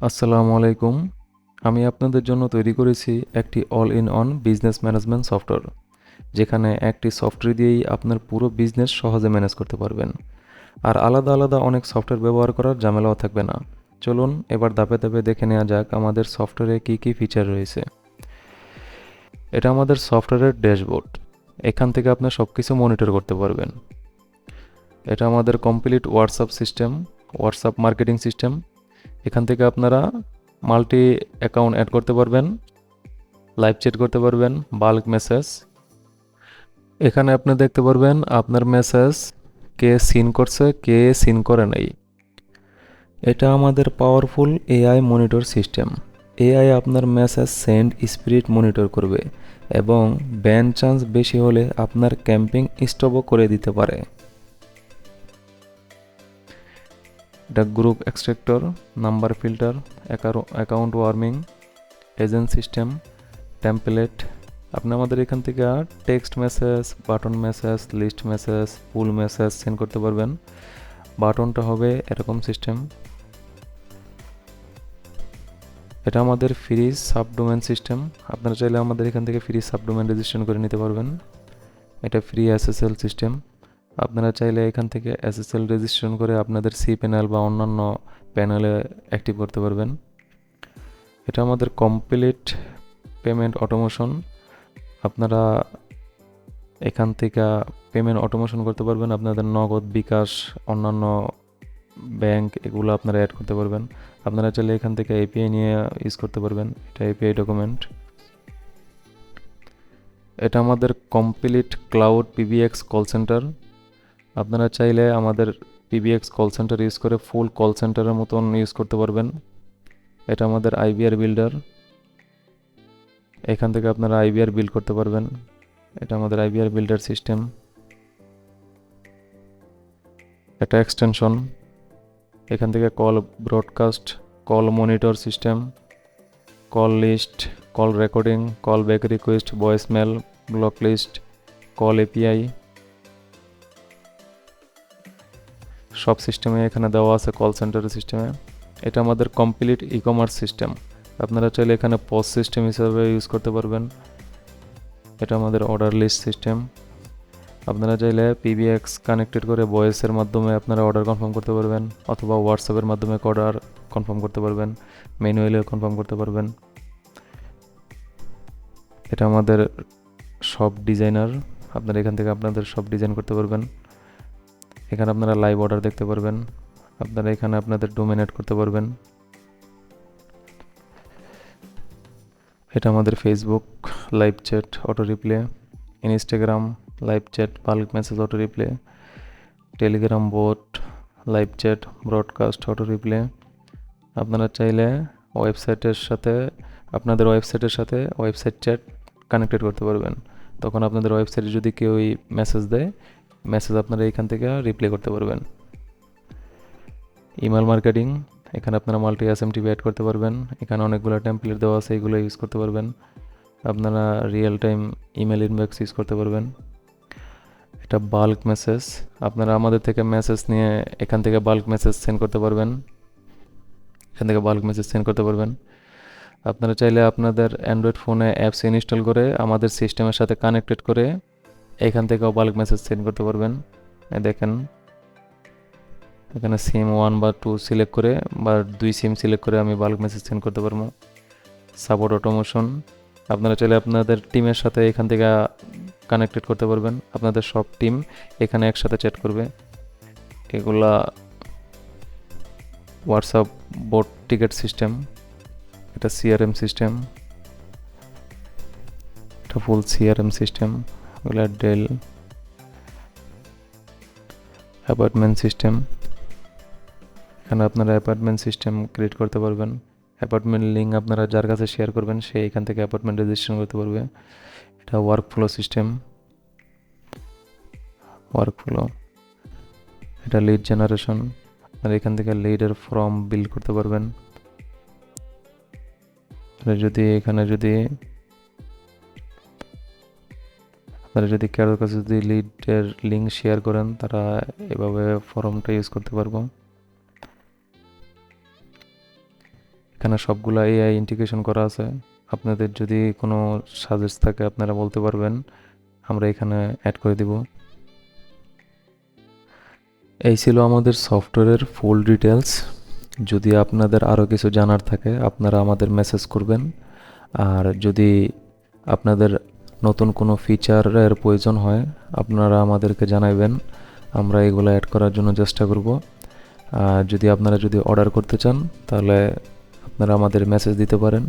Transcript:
আসসালামু আলাইকুম। আমি আপনাদের জন্য তৈরি করেছি একটি all in on business management software, যেখানে একটি সফটওয়্যার দিয়েই আপনার পুরো বিজনেস সহজে ম্যানেজ করতে পারবেন। আর আলাদা আলাদা অনেক সফটওয়্যার ব্যবহার করার ঝামেলাও থাকবে না। চলুন এবার ধাপে ধাপে দেখে নেওয়া যাক আমাদের সফটওয়্যারে কী কী ফিচার রয়েছে। এটা আমাদের সফটওয়্যারের ড্যাশবোর্ড। এখান থেকে আপনি সব কিছু মনিটর করতে পারবেন। এটা আমাদের complete WhatsApp system, WhatsApp marketing system. এখান থেকে আপনারা মাল্টি অ্যাকাউন্ট অ্যাড করতে পারবেন, লাইভ চ্যাট করতে পারবেন, বাল্ক মেসেজ। এখানে আপনি দেখতে পারবেন আপনার মেসেজ কে সিন করছে, কে সিন করে নাই। এটা আমাদের powerful AI monitor system. AI আপনার মেসেজ সেন্ড স্পিরিট মনিটর করবে এবং ব্যান চান্স বেশি হলে আপনার ক্যাম্পিং স্টপও করে দিতে পারে। এটা group extractor, number filter, account warming, agent system, template. আপনি আমাদের এখান থেকে text message, button message, list message, poll message send করতে পারবেন। বাটনটা হবে এরকম সিস্টেম। এটা আমাদের ফ্রি সাবডোমেন সিস্টেম। আপনারা চাইলে আমাদের এখান থেকে ফ্রি সাবডোমেন রেজিস্ট্রেশন করে নিতে পারবেন। এটা ফ্রি এসএসএল সিস্টেম। আপনারা চাইলে এখান থেকে এসএসএল রেজিস্ট্রেশন করে আপনাদের সি প্যানেল বা অন্যান্য প্যানেলে অ্যাক্টিভ করতে পারবেন। এটা আমাদের কমপ্লিট পেমেন্ট অটোমেশন। আপনারা এখান থেকে পেমেন্ট অটোমেশন করতে পারবেন। আপনাদের নগদ, বিকাশ, অন্যান্য ব্যাংক এগুলো আপনারা অ্যাড করতে পারবেন। আপনারা চাইলে এখান থেকে এপিআই নিয়ে ইউজ করতে পারবেন। এটা এপিআই ডকুমেন্ট। এটা আমাদের complete cloud PBX call centre. আপনারা চাইলে আমাদের পিবিএক্স কল সেন্টার ইউজ করে ফুল কল সেন্টারের মতন ইউজ করতে পারবেন। এটা আমাদের আইবিআর বিল্ডার। এখান থেকে আপনারা আইবিআর বিল্ড করতে পারবেন। এটা আমাদের আইবিআর বিল্ডার সিস্টেম। এটা এক্সটেনশন। এখান থেকে call broadcast, call monitor system, call list, call recording, call back request, voicemail, block list, call API, সব সিস্টেমে এখানে দেওয়া আছে কল সেন্টারের সিস্টেমে। এটা আমাদের কমপ্লিট ই কমার্স সিস্টেম। আপনারা চাইলে এখানে পস সিস্টেম হিসাবে ইউজ করতে পারবেন। এটা আমাদের অর্ডার লিস্ট সিস্টেম। আপনারা চাইলে পিবিএক্স কানেক্টেড করে ভয়েসের মাধ্যমে আপনারা অর্ডার কনফার্ম করতে পারবেন, অথবা হোয়াটসঅ্যাপের মাধ্যমে অর্ডার কনফার্ম করতে পারবেন, ম্যানুয়ালিও কনফার্ম করতে পারবেন। এটা আমাদের সব ডিজাইনার। আপনারা এখান থেকে আপনাদের সব ডিজাইন করতে পারবেন। এখানে আপনারা লাইভ অর্ডার দেখতে পারবেন। আপনারা এখানে আপনাদের ডোমেন অ্যাড করতে পারবেন। এটা আমাদের Facebook live chat auto replay, Instagram live chat bulk message auto replay, Telegram boat live chat broadcast auto replay. আপনারা চাইলে ওয়েবসাইটের সাথে আপনাদের ওয়েবসাইটের সাথে ওয়েবসাইট চ্যাট কানেক্টেড করতে পারবেন। তখন আপনাদের ওয়েবসাইটে যদি কেউ মেসেজ দেয়, মেসেজ আপনারা এখান থেকে রিপ্লাই করতে পারবেন। Email marketing. এখানে আপনারা মাল্টি এসএমটিপি অ্যাড করতে পারবেন। এখানে অনেকগুলো টেমপ্লেট দেওয়া আছে, এগুলো ইউজ করতে পারবেন। আপনারা real time email inbox use করতে পারবেন। এটা বাল্ক মেসেজ। আপনারা আমাদের থেকে মেসেজ নিয়ে এখান থেকে বাল্ক মেসেজ সেন্ড করতে পারবেন। এখান থেকে বাল্ক মেসেজ সেন্ড করতে পারবেন। আপনারা চাইলে আপনাদের অ্যান্ড্রয়েড ফোনে অ্যাপস ইনস্টল করে আমাদের সিস্টেমের সাথে কানেক্টেড করে এখান থেকেও বাল্ক মেসেজ সেন্ড করতে পারবেন। দেখেন এখানে সিম 1 বা 2 সিলেক্ট করে বা 2 সিম সিলেক্ট করে আমি বাল্ক মেসেজ সেন্ড করতে পারবো। Support automation. আপনারা চাইলে আপনাদের টিমের সাথে এখান থেকে কানেক্টেড করতে পারবেন। আপনাদের সব টিম এখানে একসাথে চ্যাট করবে। এগুলা হোয়াটসঅ্যাপ বোট টিকেট সিস্টেম। এটা সিআরএম সিস্টেম। এটা ফুল সিআরএম সিস্টেম। এগুলো ডেল অ্যাপার্টমেন্ট সিস্টেম। এখানে আপনারা অ্যাপার্টমেন্ট সিস্টেম ক্রিয়েট করতে পারবেন। অ্যাপার্টমেন্ট লিঙ্ক আপনারা যার কাছে শেয়ার করবেন সে এখান থেকে অ্যাপার্টমেন্ট রেজিস্ট্রেশন করতে পারবে। এটা ওয়ার্কফ্লো সিস্টেম। ওয়ার্কফ্লো। এটা লিড জেনারেশন। আপনারা এখান থেকে লিডের ফর্ম বিল্ড করতে পারবেন। যদি আপনারা যদি কারোর কাছে যদি লিডের লিঙ্ক শেয়ার করেন, তারা এভাবে ফর্মটা ইউজ করতে পারবো। এখানে সবগুলা এআই ইন্টিগ্রেশন করা আছে। আপনাদের যদি কোনো সাজেস্ট থাকে আপনারা বলতে পারবেন, আমরা এখানে অ্যাড করে দিব। এই ছিল আমাদের সফটওয়্যারের ফুল ডিটেলস। যদি আপনাদের আরও কিছু জানার থাকে আপনারা আমাদের মেসেজ করবেন। আর যদি আপনাদের নতুন কোনো ফিচারের প্রয়োজন হয় আপনারা আমাদেরকে জানাবেন, আমরা এগুলো অ্যাড করার জন্য চেষ্টা করব। আর যদি আপনারা অর্ডার করতে চান তাহলে আপনারা আমাদের মেসেজ দিতে পারেন।